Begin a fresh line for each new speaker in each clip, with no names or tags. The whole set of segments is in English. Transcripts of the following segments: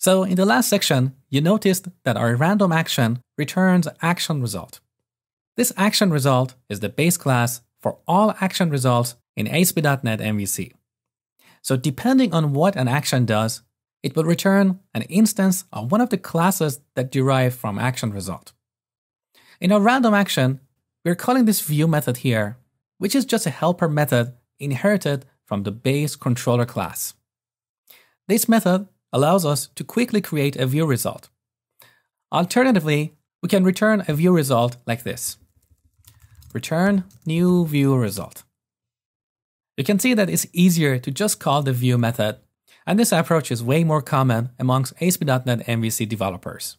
So in the last section, you noticed that our random action returns action result. This action result is the base class for all action results in ASP.NET MVC. So depending on what an action does, it will return an instance of one of the classes that derive from action result. In our random action, we're calling this view method here, which is just a helper method inherited from the base controller class. This method allows us to quickly create a view result. Alternatively, we can return a view result like this. Return new view result. You can see that it's easier to just call the view method, and this approach is way more common amongst ASP.NET MVC developers.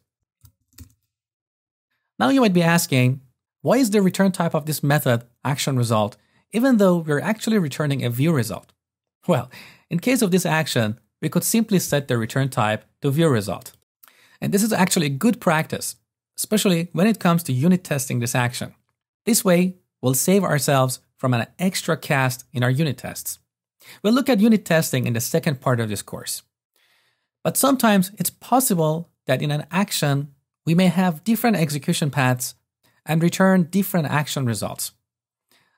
Now you might be asking, why is the return type of this method action result, even though we're actually returning a view result? Well, in case of this action, we could simply set the return type to view result. And this is actually a good practice, especially when it comes to unit testing this action. This way, we'll save ourselves from an extra cast in our unit tests. We'll look at unit testing in the second part of this course. But sometimes it's possible that in an action, we may have different execution paths and return different action results.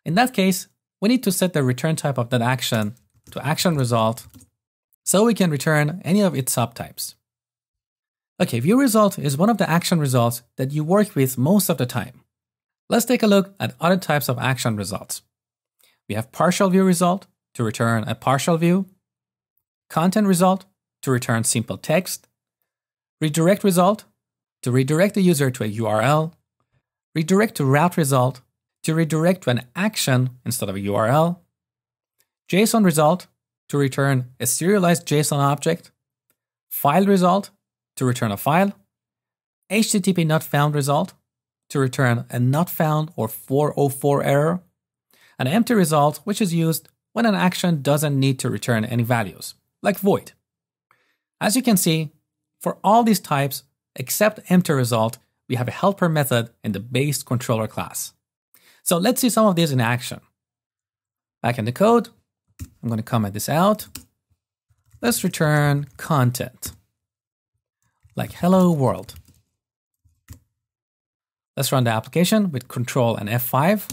In that case, we need to set the return type of that action to action result so we can return any of its subtypes. Okay, view result is one of the action results that you work with most of the time. Let's take a look at other types of action results. We have partial view result to return a partial view, content result to return simple text, redirect result to redirect the user to a URL, redirect to route result to redirect to an action instead of a URL, JSON result to return a serialized JSON object, file result to return a file, HTTP not found result to return a not found or 404 error, an empty result which is used when an action doesn't need to return any values, like void. As you can see, for all these types except empty result, we have a helper method in the base controller class. So let's see some of these in action. Back in the code, I'm going to comment this out. Let's return content, like hello world. Let's run the application with Control and F5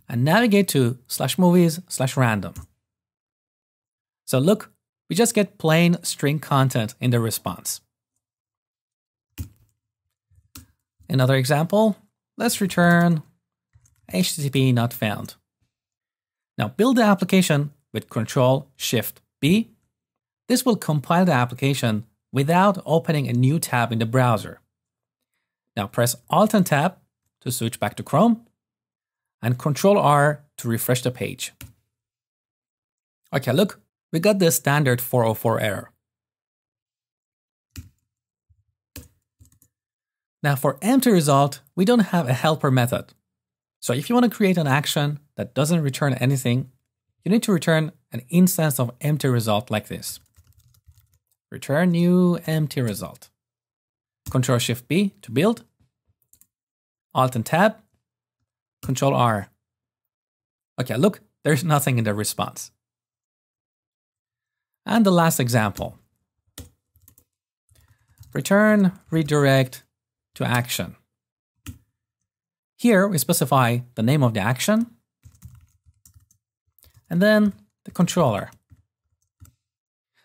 and navigate to /movies/random. So look, we just get plain string content in the response. Another example, let's return HTTP not found. Now build the application with Control-Shift-B. This will compile the application without opening a new tab in the browser. Now press Alt and Tab to switch back to Chrome and Control-R to refresh the page. Okay, look, we got the standard 404 error. Now for empty result, we don't have a helper method. So if you want to create an action that doesn't return anything, you need to return an instance of empty result like this. Return new empty result. Control-Shift-B to build. Alt and Tab. Control-R. Okay, look, there's nothing in the response. And the last example. Return redirect to action. Here we specify the name of the action and then the controller.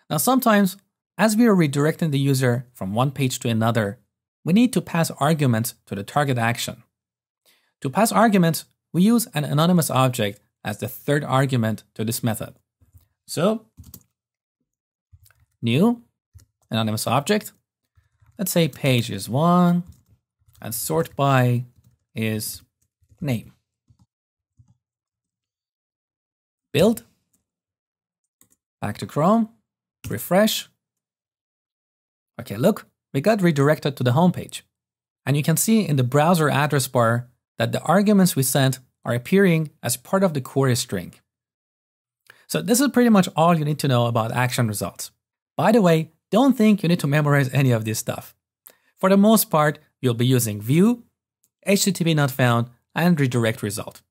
Now sometimes, as we are redirecting the user from one page to another, we need to pass arguments to the target action. To pass arguments, we use an anonymous object as the third argument to this method. So, new anonymous object, let's say page is 1 and sort by is name. Build, back to Chrome, refresh. Okay, look, we got redirected to the home page. And you can see in the browser address bar that the arguments we sent are appearing as part of the query string. So this is pretty much all you need to know about action results. By the way, don't think you need to memorize any of this stuff. For the most part, you'll be using view, HTTP not found, and redirect result.